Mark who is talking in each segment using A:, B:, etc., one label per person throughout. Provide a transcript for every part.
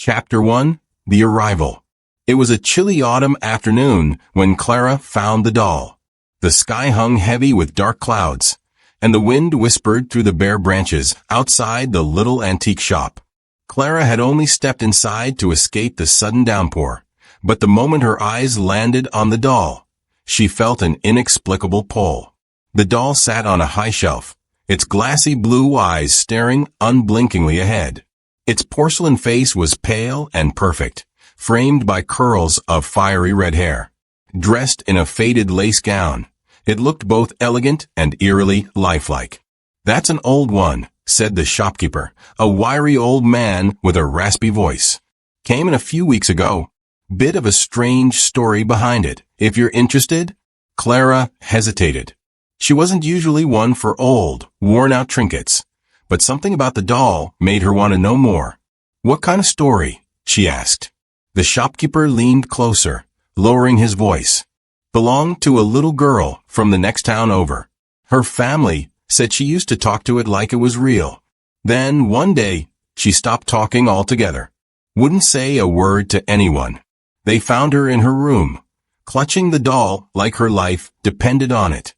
A: Chapter 1. The Arrival. It was a chilly autumn afternoon when Clara found the doll. The sky hung heavy with dark clouds, and the wind whispered through the bare branches outside the little antique shop. Clara had only stepped inside to escape the sudden downpour, but the moment her eyes landed on the doll, she felt an inexplicable pull. The doll sat on a high shelf, its glassy blue eyes staring unblinkingly ahead. Its porcelain face was pale and perfect, framed by curls of fiery red hair. Dressed in a faded lace gown, it looked both elegant and eerily lifelike. "That's an old one," said the shopkeeper, a wiry old man with a raspy voice. "Came in a few weeks ago. Bit of a strange story behind it, if you're interested." Clara hesitated. She wasn't usually one for old, worn-out trinkets, but something about the doll made her want to know more. "What kind of story?" she asked. The shopkeeper leaned closer, lowering his voice. "Belonged to a little girl from the next town over. Her family said she used to talk to it like it was real. Then, one day, she stopped talking altogether. Wouldn't say a word to anyone. They found her in her room, clutching the doll like her life depended on it."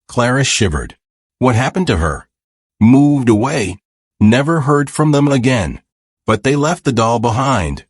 A: Clara shivered. "What happened to her?" "Moved away. Never heard from them again. But they left the doll behind."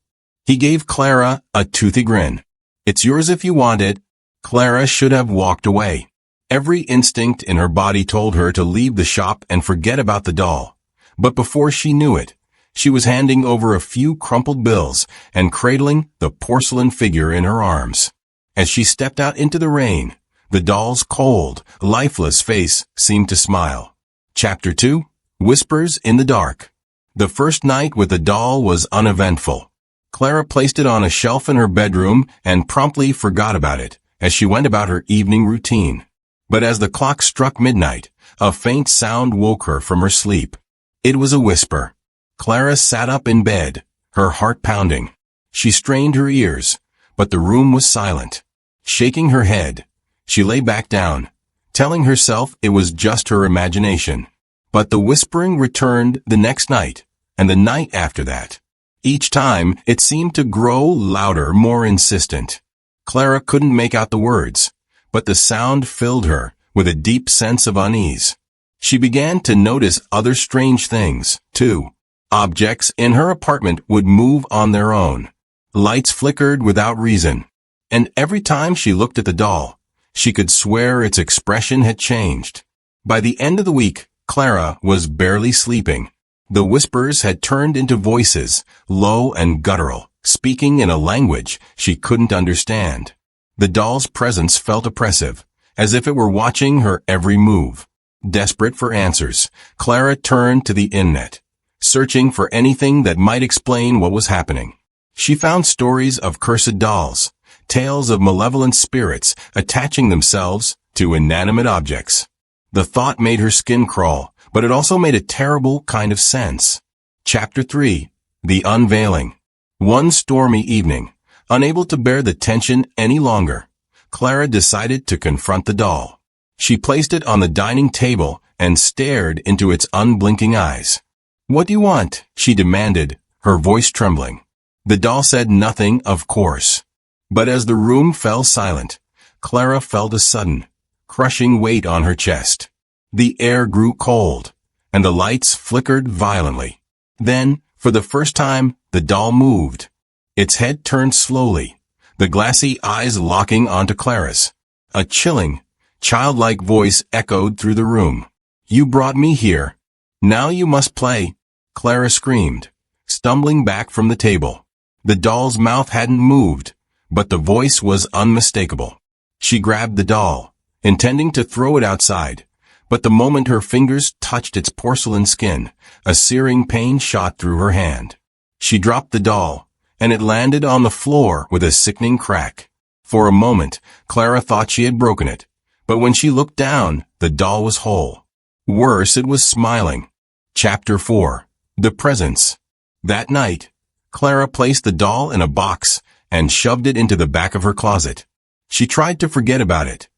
A: He gave Clara a toothy grin. "It's yours if you want it." Clara should have walked away. Every instinct in her body told her to leave the shop and forget about the doll. But before she knew it, she was handing over a few crumpled bills and cradling the porcelain figure in her arms. As she stepped out into the rain, the doll's cold, lifeless face seemed to smile. Chapter 2. Whispers in the Dark. The first night with the doll was uneventful. Clara placed it on a shelf in her bedroom and promptly forgot about it as she went about her evening routine. But as the clock struck midnight, a faint sound woke her from her sleep. It was a whisper. Clara sat up in bed, her heart pounding. She strained her ears, but the room was silent. Shaking her head, she lay back down, telling herself it was just her imagination. But the whispering returned the next night, and the night after that. Each time, it seemed to grow louder, more insistent. Clara couldn't make out the words, but the sound filled her with a deep sense of unease. She began to notice other strange things, too. Objects in her apartment would move on their own. Lights flickered without reason. And every time she looked at the doll, she could swear its expression had changed. By the end of the week, Clara was barely sleeping. The whispers had turned into voices, low and guttural, speaking in a language she couldn't understand. The doll's presence felt oppressive, as if it were watching her every move. Desperate for answers, Clara turned to the internet, searching for anything that might explain what was happening. She found stories of cursed dolls, tales of malevolent spirits attaching themselves to inanimate objects. The thought made her skin crawl, but it also made a terrible kind of sense. Chapter 3. The Unveiling. One stormy evening, unable to bear the tension any longer, Clara decided to confront the doll. She placed it on the dining table and stared into its unblinking eyes. "What do you want?" she demanded, her voice trembling. The doll said nothing, of course. But as the room fell silent, Clara felt a sudden, crushing weight on her chest. The air grew cold, and the lights flickered violently. Then, for the first time, the doll moved. Its head turned slowly, the glassy eyes locking onto Clara's. A chilling, childlike voice echoed through the room. "You brought me here. Now you must play," Clara screamed, stumbling back from the table. The doll's mouth hadn't moved, but the voice was unmistakable. She grabbed the doll, intending to throw it outside, but the moment her fingers touched its porcelain skin, a searing pain shot through her hand. She dropped the doll, and it landed on the floor with a sickening crack. For a moment, Clara thought she had broken it, but when she looked down, the doll was whole. Worse, it was smiling. Chapter 4. The Presence. That night, Clara placed the doll in a box and shoved it into the back of her closet. She tried to forget about it,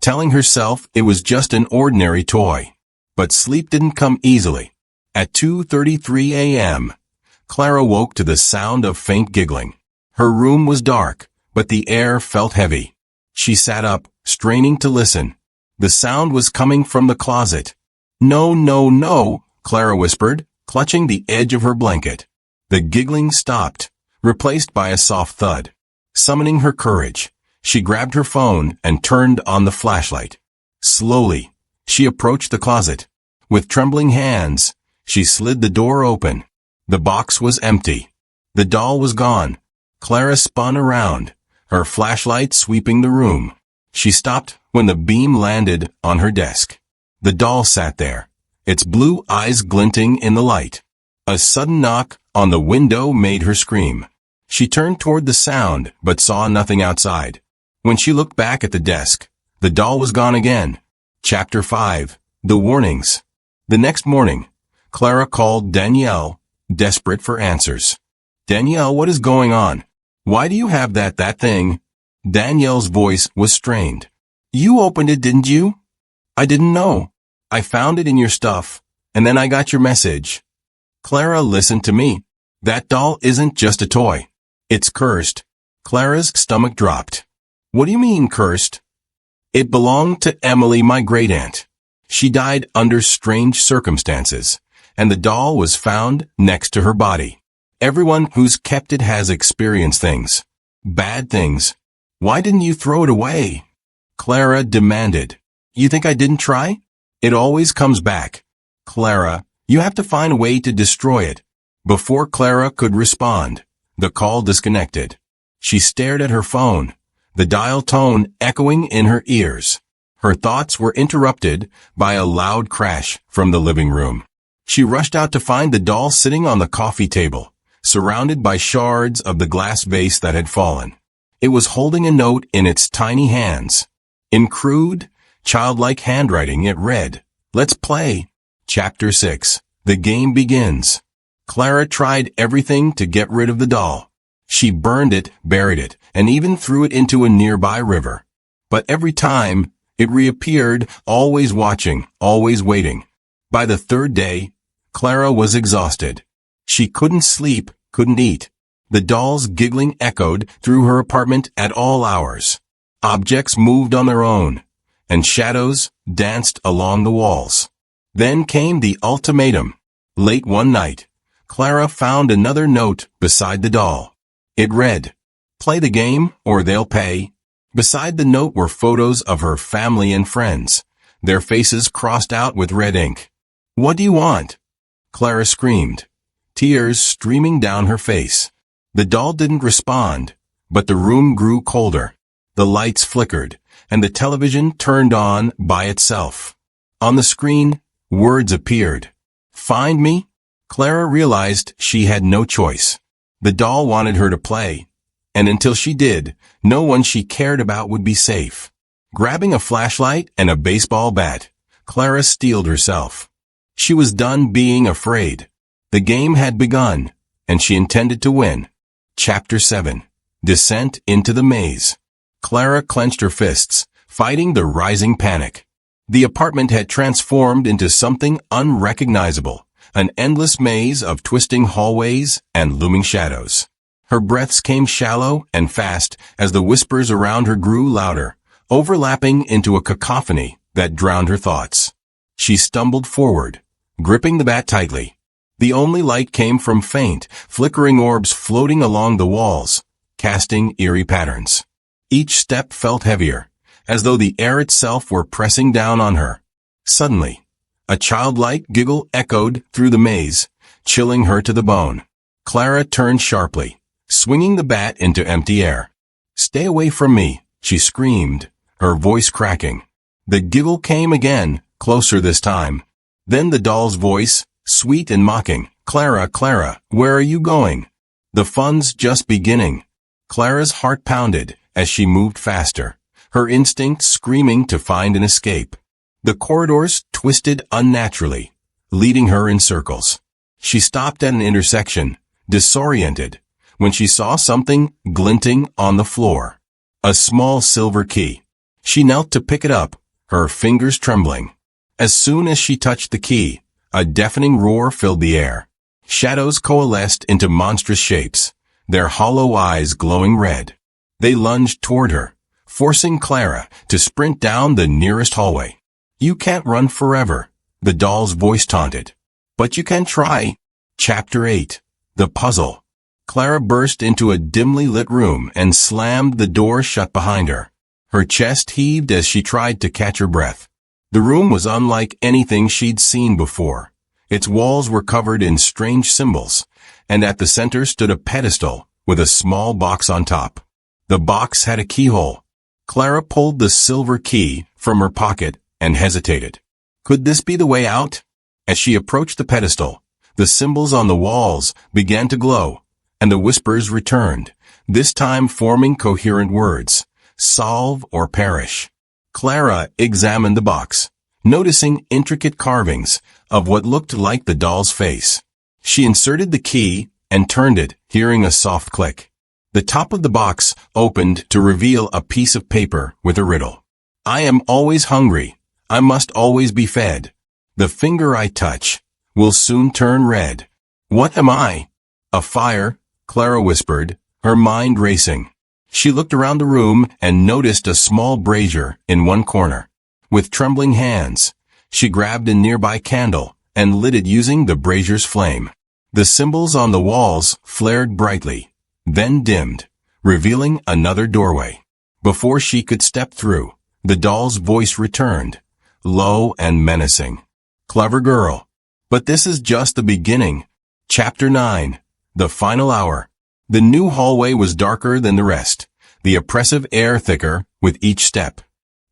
A: telling herself it was just an ordinary toy. But sleep didn't come easily. At 2:33 a.m., Clara woke to the sound of faint giggling. Her room was dark, but the air felt heavy. She sat up, straining to listen. The sound was coming from the closet. "No, no, no," Clara whispered, clutching the edge of her blanket. The giggling stopped, replaced by a soft thud. Summoning her courage, she grabbed her phone and turned on the flashlight. Slowly, she approached the closet. With trembling hands, she slid the door open. The box was empty. The doll was gone. Clara spun around, her flashlight sweeping the room. She stopped when the beam landed on her desk. The doll sat there, its blue eyes glinting in the light. A sudden knock on the window made her scream. She turned toward the sound, but saw nothing outside. When she looked back at the desk, the doll was gone again. Chapter 5. The Warnings. The next morning, Clara called Danielle, desperate for answers. "Danielle, what is going on? Why do you have that thing?" Danielle's voice was strained. "You opened it, didn't you?" "I didn't know. I found it in your stuff, and then I got your message." "Clara, listen to me. That doll isn't just a toy. It's cursed." Clara's stomach dropped. "What do you mean, cursed?" "It belonged to Emily, my great-aunt. She died under strange circumstances, and the doll was found next to her body. Everyone who's kept it has experienced things. Bad things. Why didn't you throw it away?" Clara demanded. "You think I didn't try? It always comes back. Clara, you have to find a way to destroy it." Before Clara could respond, the call disconnected. She stared at her phone, the dial tone echoing in her ears. Her thoughts were interrupted by a loud crash from the living room. She rushed out to find the doll sitting on the coffee table, surrounded by shards of the glass vase that had fallen. It was holding a note in its tiny hands. In crude, childlike handwriting it read, "Let's play." Chapter 6. The game begins. Clara tried everything to get rid of the doll. She burned it, buried it, and even threw it into a nearby river. But every time, it reappeared, always watching, always waiting. By the third day, Clara was exhausted. She couldn't sleep, couldn't eat. The doll's giggling echoed through her apartment at all hours. Objects moved on their own, and shadows danced along the walls. Then came the ultimatum. Late one night, Clara found another note beside the doll. It read, "Play the game or they'll pay." Beside the note were photos of her family and friends, their faces crossed out with red ink. "What do you want?" Clara screamed, tears streaming down her face. The doll didn't respond, but the room grew colder. The lights flickered, and the television turned on by itself. On the screen, words appeared. "Find me?" Clara realized she had no choice. The doll wanted her to play, and until she did, no one she cared about would be safe. Grabbing a flashlight and a baseball bat, Clara steeled herself. She was done being afraid. The game had begun, and she intended to win. Chapter 7. Descent into the Maze. Clara clenched her fists, fighting the rising panic. The apartment had transformed into something unrecognizable, an endless maze of twisting hallways and looming shadows. Her breaths came shallow and fast as the whispers around her grew louder, overlapping into a cacophony that drowned her thoughts. She stumbled forward, gripping the bat tightly. The only light came from faint, flickering orbs floating along the walls, casting eerie patterns. Each step felt heavier, as though the air itself were pressing down on her. Suddenly, a childlike giggle echoed through the maze, chilling her to the bone. Clara turned sharply, swinging the bat into empty air. "Stay away from me," she screamed, her voice cracking. The giggle came again, closer this time. Then the doll's voice, sweet and mocking, "Clara, Clara, where are you going? The fun's just beginning." Clara's heart pounded as she moved faster, her instinct screaming to find an escape. The corridors twisted unnaturally, leading her in circles. She stopped at an intersection, disoriented, when she saw something glinting on the floor. A small silver key. She knelt to pick it up, her fingers trembling. As soon as she touched the key, a deafening roar filled the air. Shadows coalesced into monstrous shapes, their hollow eyes glowing red. They lunged toward her, forcing Clara to sprint down the nearest hallway. "You can't run forever," the doll's voice taunted. "But you can try." Chapter 8. The Puzzle. Clara burst into a dimly lit room and slammed the door shut behind her. Her chest heaved as she tried to catch her breath. The room was unlike anything she'd seen before. Its walls were covered in strange symbols, and at the center stood a pedestal with a small box on top. The box had a keyhole. Clara pulled the silver key from her pocket and hesitated. Could this be the way out? As she approached the pedestal, the symbols on the walls began to glow, and the whispers returned, this time forming coherent words: solve or perish. Clara examined the box, noticing intricate carvings of what looked like the doll's face. She inserted the key and turned it, hearing a soft click. The top of the box opened to reveal a piece of paper with a riddle. "I am always hungry. I must always be fed. The finger I touch will soon turn red. What am I?" "A fire," Clara whispered, her mind racing. She looked around the room and noticed a small brazier in one corner. With trembling hands, she grabbed a nearby candle and lit it using the brazier's flame. The symbols on the walls flared brightly, then dimmed, revealing another doorway. Before she could step through, the doll's voice returned, low and menacing. "Clever girl. But this is just the beginning." Chapter 9. The Final Hour. The new hallway was darker than the rest, the oppressive air thicker with each step.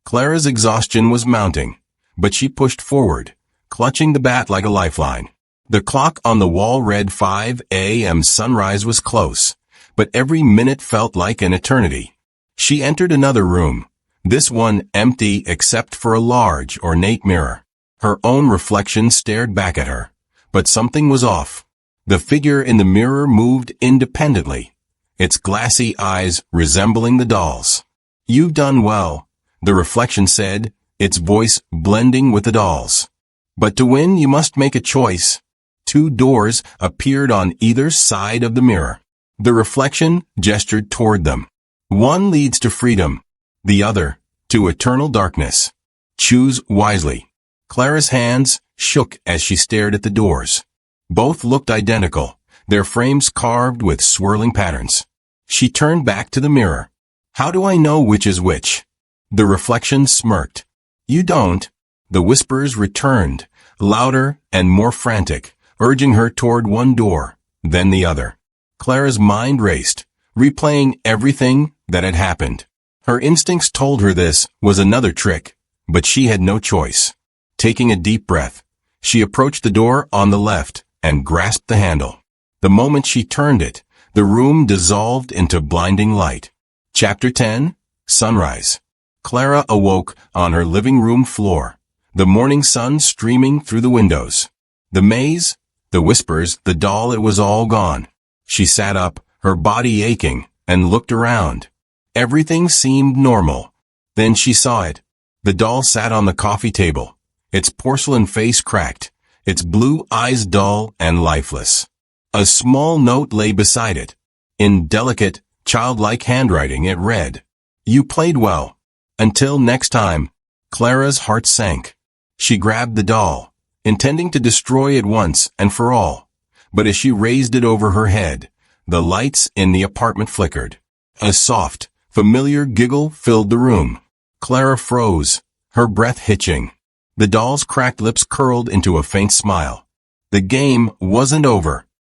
A: Clara's exhaustion was mounting, but she pushed forward, clutching the bat like a lifeline. The clock on the wall read 5 a.m. Sunrise was close, but every minute felt like an eternity. She entered another room, this one empty except for a large, ornate mirror. Her own reflection stared back at her, but something was off. The figure in the mirror moved independently, its glassy eyes resembling the doll's. "You've done well," the reflection said, its voice blending with the doll's. "But to win, you must make a choice." 2 doors appeared on either side of the mirror. The reflection gestured toward them. "One leads to freedom, the other to eternal darkness. Choose wisely." Clara's hands shook as she stared at the doors. Both looked identical, their frames carved with swirling patterns. She turned back to the mirror. "How do I know which is which?" The reflection smirked. "You don't." The whispers returned, louder and more frantic, urging her toward one door, then the other. Clara's mind raced, replaying everything that had happened. Her instincts told her this was another trick, but she had no choice. Taking a deep breath, she approached the door on the left and grasped the handle. The moment she turned it, the room dissolved into blinding light. Chapter 10. Sunrise. Clara awoke on her living room floor, the morning sun streaming through the windows. The maze, the whispers, the doll, it was all gone. She sat up, her body aching, and looked around. Everything seemed normal. Then she saw it. The doll sat on the coffee table, its porcelain face cracked, its blue eyes dull and lifeless. A small note lay beside it. In delicate, childlike handwriting it read, "You played well. Until next time." Clara's heart sank. She grabbed the doll, intending to destroy it once and for all. But as she raised it over her head, the lights in the apartment flickered. A soft, familiar giggle filled the room. Clara froze, her breath hitching. The doll's cracked lips curled into a faint smile. The game wasn't over.